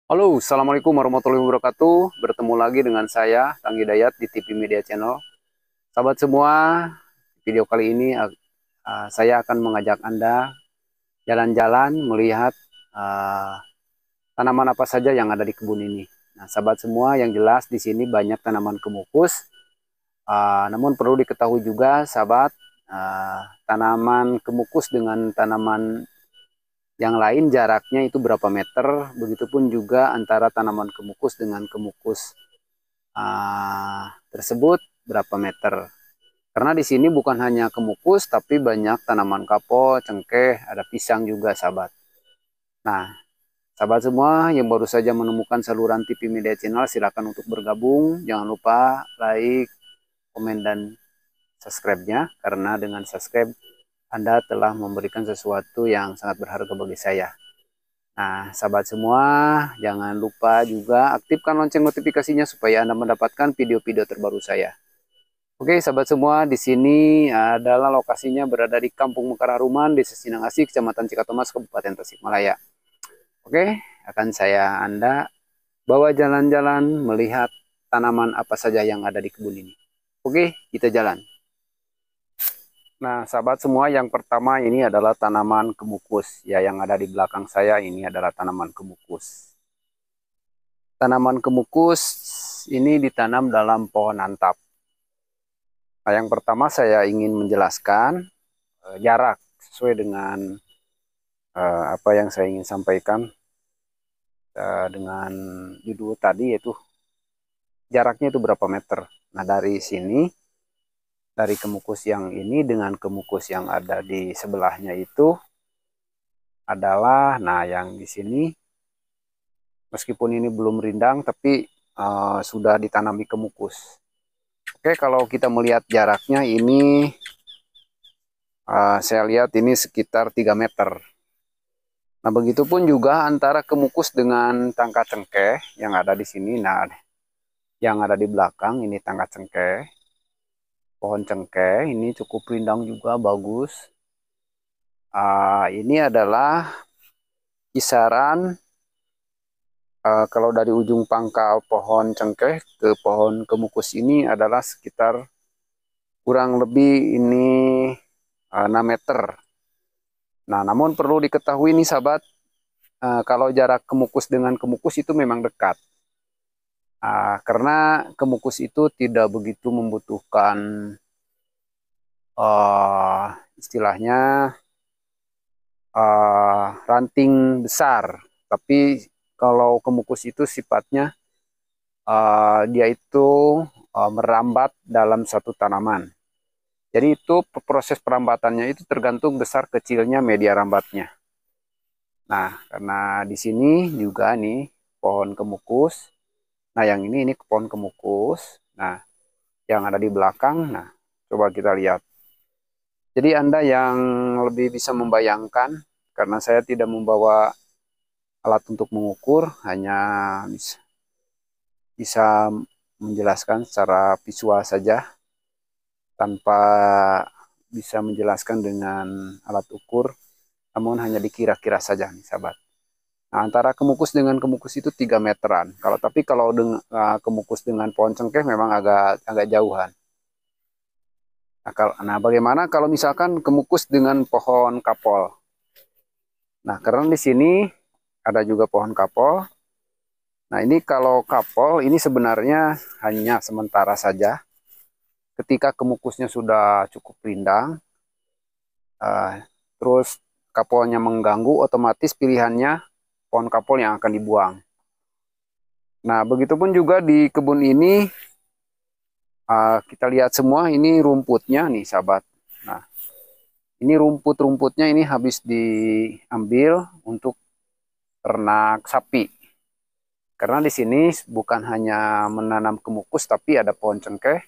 Halo, Assalamualaikum warahmatullahi wabarakatuh. Bertemu lagi dengan saya, Kang Hidayat di TV Media Channel. Sahabat semua, video kali ini saya akan mengajak Anda jalan-jalan melihat uh, tanaman apa saja yang ada di kebun ini. Nah, sahabat semua, yang jelas di sini banyak tanaman kemukus. Namun perlu diketahui juga, sahabat, tanaman kemukus dengan tanaman yang lain jaraknya itu berapa meter, begitupun juga antara tanaman kemukus dengan kemukus tersebut berapa meter. Karena di sini bukan hanya kemukus, tapi banyak tanaman kapau, cengkeh, ada pisang juga, sahabat. Nah, sahabat semua yang baru saja menemukan saluran TV Media Channel, silakan untuk bergabung. Jangan lupa like, komen, dan subscribe-nya. Karena dengan subscribe, Anda telah memberikan sesuatu yang sangat berharga bagi saya. Nah, sahabat semua, jangan lupa juga aktifkan lonceng notifikasinya supaya Anda mendapatkan video-video terbaru saya. Oke, sahabat semua, di sini adalah lokasinya berada di Kampung Mekararuman, Desa Sinang Asih, Kecamatan Cikatomas, Kabupaten Tasikmalaya. Oke, akan Anda bawa jalan-jalan melihat tanaman apa saja yang ada di kebun ini. Oke, kita jalan. Nah, sahabat semua, yang pertama ini adalah tanaman kemukus. Ya, yang ada di belakang saya ini adalah tanaman kemukus. Tanaman kemukus ini ditanam dalam pohon antap. Nah, yang pertama saya ingin menjelaskan jarak sesuai dengan apa yang saya ingin sampaikan dengan judul tadi, yaitu jaraknya itu berapa meter. Nah, dari sini, dari kemukus yang ini dengan kemukus yang ada di sebelahnya itu adalah, nah, yang di sini meskipun ini belum rindang, tapi sudah ditanami kemukus. Oke, kalau kita melihat jaraknya ini, saya lihat ini sekitar 3 meter. Nah, begitupun juga antara kemukus dengan tangka cengkeh yang ada di sini. Nah, yang ada di belakang ini tangka cengkeh. Pohon cengkeh ini cukup rindang juga, bagus. Ini adalah kisaran, kalau dari ujung pangkal pohon cengkeh ke pohon kemukus ini adalah sekitar kurang lebih ini 6 meter. Nah, namun perlu diketahui nih, sahabat, kalau jarak kemukus dengan kemukus itu memang dekat. Karena kemukus itu tidak begitu membutuhkan istilahnya ranting besar. Tapi kalau kemukus itu sifatnya dia itu merambat dalam satu tanaman. Jadi itu proses perambatannya itu tergantung besar kecilnya media rambatnya. Nah, karena di sini juga nih pohon kemukus. Nah, yang ini pohon kemukus. Nah, yang ada di belakang, nah, coba kita lihat. Jadi Anda yang lebih bisa membayangkan, karena saya tidak membawa alat untuk mengukur, hanya bisa menjelaskan secara visual saja, tanpa bisa menjelaskan dengan alat ukur, namun hanya dikira-kira saja nih, sahabat. Nah, antara kemukus dengan kemukus itu 3 meteran. Kalau dengan kemukus dengan pohon cengkeh memang agak agak jauhan. Nah, bagaimana kalau misalkan kemukus dengan pohon kapol? Nah, karena di sini ada juga pohon kapol. Nah, ini kalau kapol ini sebenarnya hanya sementara saja. Ketika kemukusnya sudah cukup rindang, uh, terus kapolnya mengganggu, otomatis pilihannya pohon kapol yang akan dibuang. Nah, begitupun juga di kebun ini, kita lihat semua ini rumputnya nih, sahabat. Nah, ini rumput-rumputnya ini habis diambil untuk ternak sapi. Karena di sini bukan hanya menanam kemukus, tapi ada pohon cengkeh,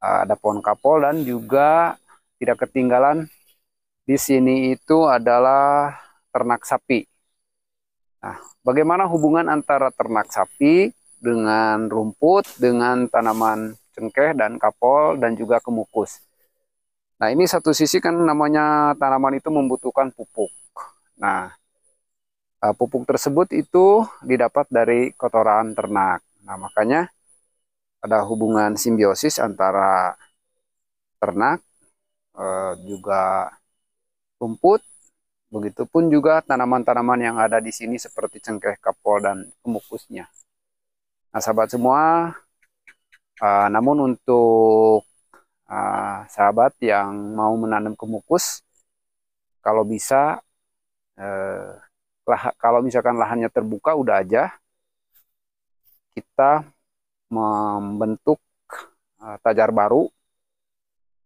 ada pohon kapol, dan juga tidak ketinggalan di sini itu adalah ternak sapi. Nah, bagaimana hubungan antara ternak sapi dengan rumput, dengan tanaman cengkeh dan kapol dan juga kemukus? Nah, ini satu sisi kan namanya tanaman itu membutuhkan pupuk. Nah, Pupuk tersebut itu didapat dari kotoran ternak. Nah, makanya ada hubungan simbiosis antara ternak, juga rumput, begitupun juga tanaman-tanaman yang ada di sini seperti cengkeh, kapol, dan kemukusnya. Nah, sahabat semua, namun untuk sahabat yang mau menanam kemukus, kalau bisa, kalau misalkan lahannya terbuka, udah aja kita membentuk tajar baru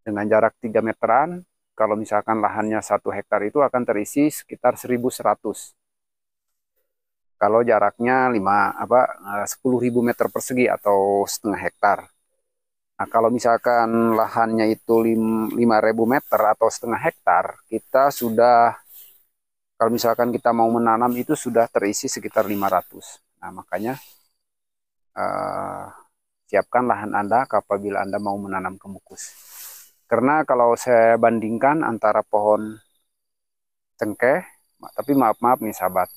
dengan jarak 3 meteran. Kalau misalkan lahannya 1 hektar itu akan terisi sekitar 1.100. Kalau jaraknya 10.000 meter persegi atau setengah hektar. Nah, kalau misalkan lahannya itu 5.000 meter atau setengah hektar, kita sudah, kalau misalkan kita mau menanam itu sudah terisi sekitar 500. Nah, makanya eh, siapkan lahan Anda apabila Anda mau menanam kemukus. Karena kalau saya bandingkan antara pohon cengkeh, tapi maaf nih sahabat,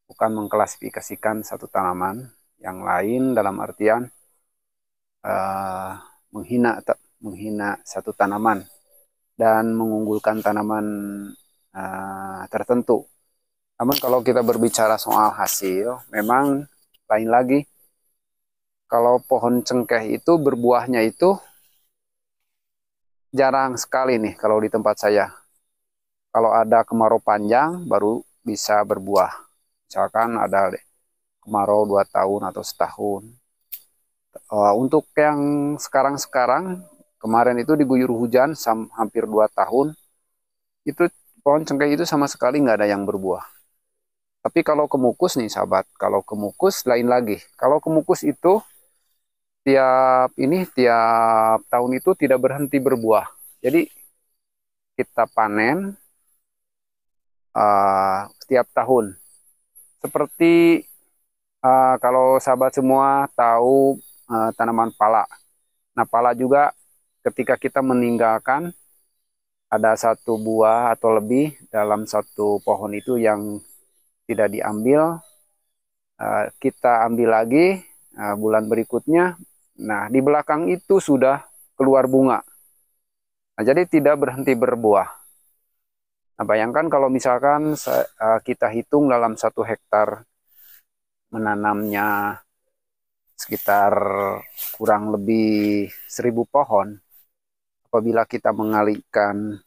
bukan mengklasifikasikan satu tanaman yang lain dalam artian uh, menghina satu tanaman dan mengunggulkan tanaman tertentu. Namun kalau kita berbicara soal hasil, memang lain lagi. Kalau pohon cengkeh itu berbuahnya itu jarang sekali nih kalau di tempat saya. Kalau ada kemarau panjang baru bisa berbuah. Misalkan ada kemarau 2 tahun atau setahun. Untuk yang sekarang-sekarang, kemarin itu diguyur hujan hampir 2 tahun, itu pohon cengkeh itu sama sekali nggak ada yang berbuah. Tapi kalau kemukus nih sahabat, kalau kemukus lain lagi. Kalau kemukus itu tiap tahun itu tidak berhenti berbuah. Jadi kita panen setiap tahun. Seperti kalau sahabat semua tahu tanaman pala. Nah, pala juga ketika kita meninggalkan ada satu buah atau lebih dalam satu pohon itu yang tidak diambil, kita ambil lagi bulan berikutnya. Nah, di belakang itu sudah keluar bunga. Nah, jadi tidak berhenti berbuah. Nah, bayangkan kalau misalkan kita hitung dalam 1 hektar menanamnya sekitar kurang lebih 1.000 pohon. Apabila kita mengalihkan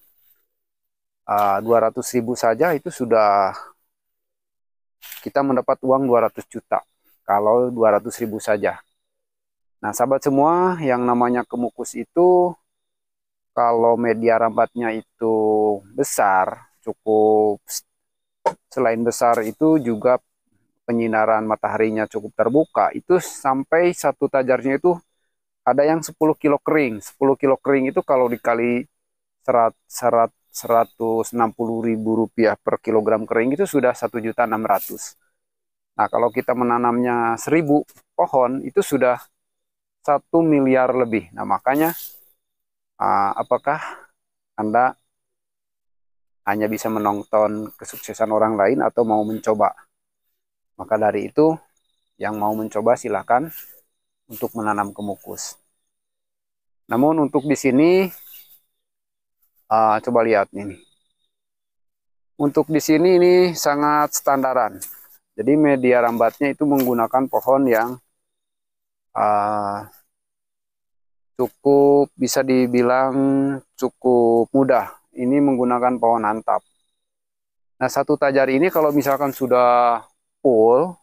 200.000 saja, itu sudah kita mendapat uang 200 juta. Kalau 200.000 saja. Nah, sahabat semua, yang namanya kemukus itu, kalau media rambatnya itu besar, cukup, selain besar itu juga penyinaran mataharinya cukup terbuka, itu sampai satu tajarnya itu ada yang 10 kilo kering. 10 kilo kering itu kalau dikali 160.000 rupiah per kilogram kering itu sudah 1.600.000. Nah, kalau kita menanamnya 1.000 pohon itu sudah 1 miliar lebih. Nah, makanya apakah Anda hanya bisa menonton kesuksesan orang lain atau mau mencoba? Maka dari itu, yang mau mencoba silakan untuk menanam kemukus. Namun untuk di sini, coba lihat nih. Untuk di sini ini sangat standaran. Jadi media rambatnya itu menggunakan pohon yang cukup bisa dibilang cukup mudah. Ini menggunakan pohon antap. Nah, satu tajar ini kalau misalkan sudah full,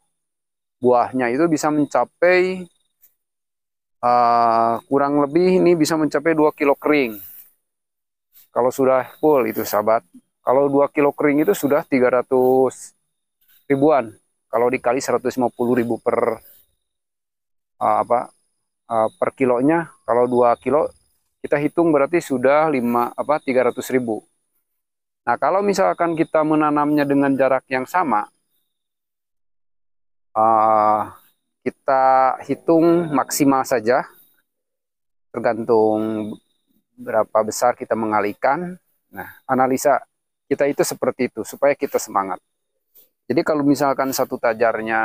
buahnya itu bisa mencapai kurang lebih ini bisa mencapai 2 kilo kering. Kalau sudah full itu sahabat. Kalau 2 kilo kering itu sudah 300 ribuan. Kalau dikali 150.000 per kilonya, kalau 2 kilo kita hitung berarti sudah 300.000. Nah, kalau misalkan kita menanamnya dengan jarak yang sama, kita hitung maksimal saja, tergantung berapa besar kita mengalihkan. Nah, analisa kita itu seperti itu supaya kita semangat. Jadi kalau misalkan satu tajarnya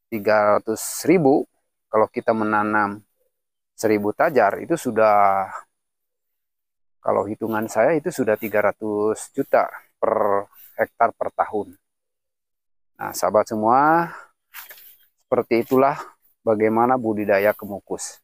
300.000, kalau kita menanam 1.000 tajar, itu sudah, kalau hitungan saya itu sudah 300 juta per hektar per tahun. Nah, sahabat semua, seperti itulah bagaimana budidaya kemukus.